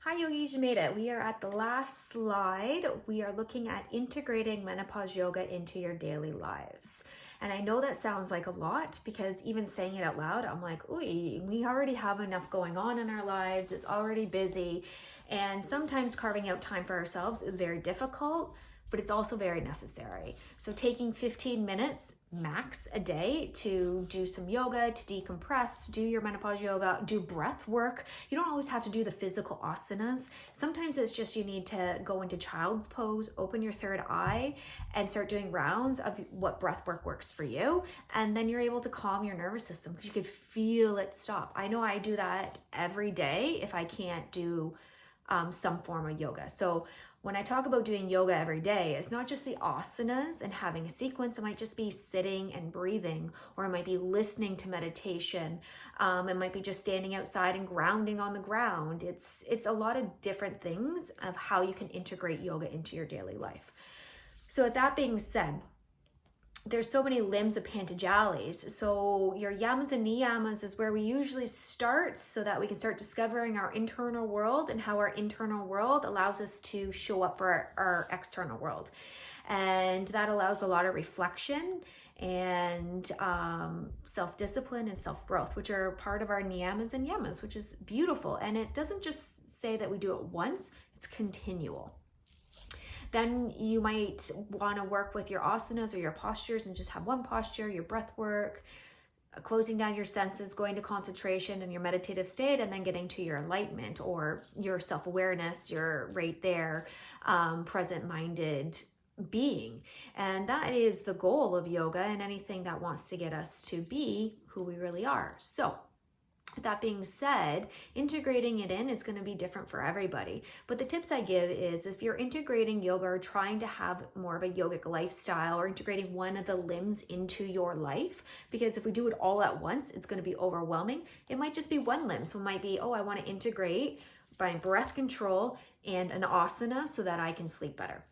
Hi yogis, you made it. We are at the last slide. We are looking at integrating menopause yoga into your daily lives. And I know that sounds like a lot because even saying it out loud, I'm like, ooh, we already have enough going on in our lives. It's already busy. And sometimes carving out time for ourselves is very difficult, but it's also very necessary. So taking 15 minutes max a day to do some yoga, to decompress, to do your menopause yoga, do breath work. You don't always have to do the physical asanas. Sometimes it's just you need to go into child's pose, open your third eye, and start doing rounds of what breath work works for you. And then you're able to calm your nervous system because you could feel it stop. I know I do that every day if I can't do some form of yoga. So when I talk about doing yoga every day, it's not just the asanas and having a sequence. It might just be sitting and breathing, or it might be listening to meditation. It might be just standing outside and grounding on the ground. It's a lot of different things of how you can integrate yoga into your daily life. So with that being said, there's so many limbs of Pantajalis. So your yamas and niyamas is where we usually start so that we can start discovering our internal world and how our internal world allows us to show up for our external world. And that allows a lot of reflection and self-discipline and self-growth, which are part of our niyamas and yamas, which is beautiful. And it doesn't just say that we do it once, it's continual. Then you might want to work with your asanas or your postures and just have one posture, your breath work, closing down your senses, going to concentration and your meditative state, and then getting to your enlightenment or your self-awareness, your right there, present-minded being. And that is the goal of yoga and anything that wants to get us to be who we really are. So that being said, integrating it in is going to be different for everybody. But the tips I give is if you're integrating yoga or trying to have more of a yogic lifestyle or integrating one of the limbs into your life, because if we do it all at once, it's going to be overwhelming. It might just be one limb. So it might be, oh, I want to integrate by breath control and an asana so that I can sleep better.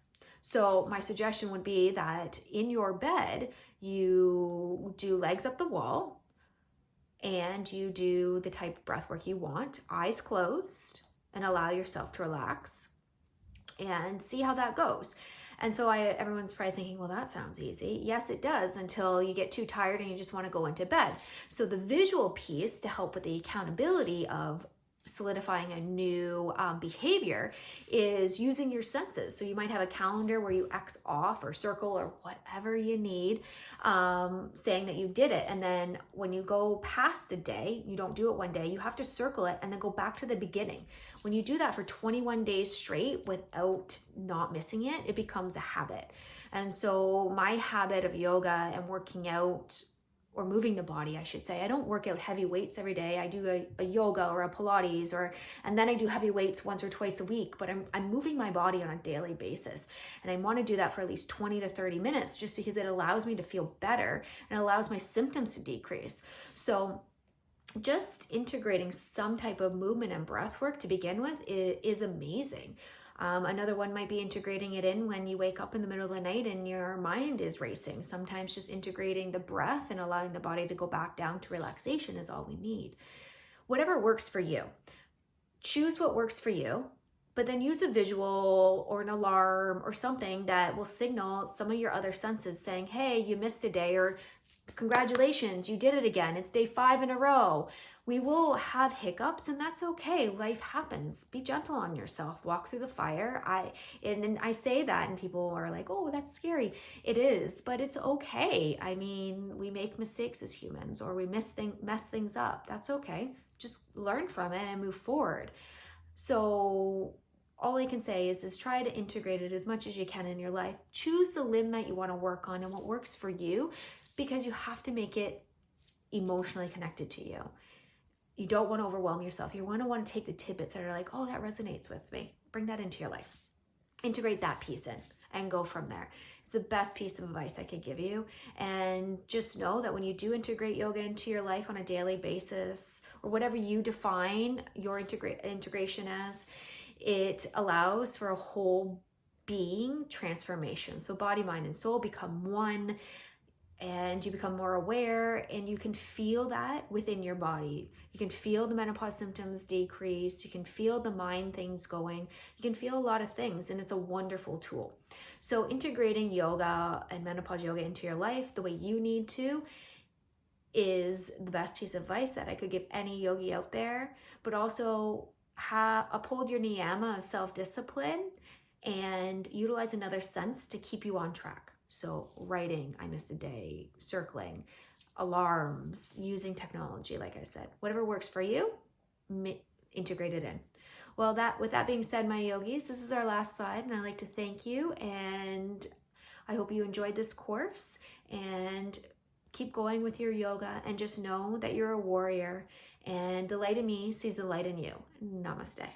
So my suggestion would be that in your bed, you do legs up the wall, and you do the type of breath work you want, eyes closed, and allow yourself to relax and see how that goes. And so everyone's probably thinking, well, that sounds easy. Yes, it does, until you get too tired and you just want to go into bed. So the visual piece to help with the accountability of solidifying a new behavior is using your senses. So you might have a calendar where you X off or circle or whatever you need, saying that you did it. And then when you go past a day, you don't do it one day, you have to circle it and then go back to the beginning. When you do that for 21 days straight without not missing it, it becomes a habit. And so my habit of yoga and working out, or moving the body, I should say. I don't work out heavy weights every day. I do a yoga or a Pilates, and then I do heavy weights once or twice a week, but I'm moving my body on a daily basis. And I want to do that for at least 20 to 30 minutes just because it allows me to feel better and allows my symptoms to decrease. So just integrating some type of movement and breath work to begin with is amazing. Another one might be integrating it in when you wake up in the middle of the night and your mind is racing. Sometimes just integrating the breath and allowing the body to go back down to relaxation is all we need. Whatever works for you. Choose what works for you, but then use a visual or an alarm or something that will signal some of your other senses saying, hey, you missed a day, or congratulations, you did it again. It's day 5 in a row. We will have hiccups, and that's okay. Life happens. Be gentle on yourself. Walk through the fire. And I say that, and people are like, oh, that's scary. It is, but it's okay. I mean, we make mistakes as humans, or we mess things up. That's okay. Just learn from it and move forward. So all I can say is try to integrate it as much as you can in your life. Choose the limb that you want to work on and what works for you, because you have to make it emotionally connected to you. You don't want to overwhelm yourself. You want to take the tidbits that are like, oh, that resonates with me. Bring that into your life. Integrate that piece in and go from there. It's the best piece of advice I could give you. And just know that when you do integrate yoga into your life on a daily basis, or whatever you define your integration as, it allows for a whole being transformation. So body, mind, and soul become one. and you become more aware, and you can feel that within your body. You can feel the menopause symptoms decrease. You can feel the mind things going. You can feel a lot of things, and it's a wonderful tool. So integrating yoga and menopause yoga into your life the way you need to is the best piece of advice that I could give any yogi out there. But also uphold your niyama of self-discipline and utilize another sense to keep you on track. So writing, I missed a day, circling, alarms, using technology, like I said, whatever works for you, integrate it in. Well, with that being said, my yogis, this is our last slide, and I'd like to thank you, and I hope you enjoyed this course, and keep going with your yoga, and just know that you're a warrior, and the light in me sees the light in you. Namaste.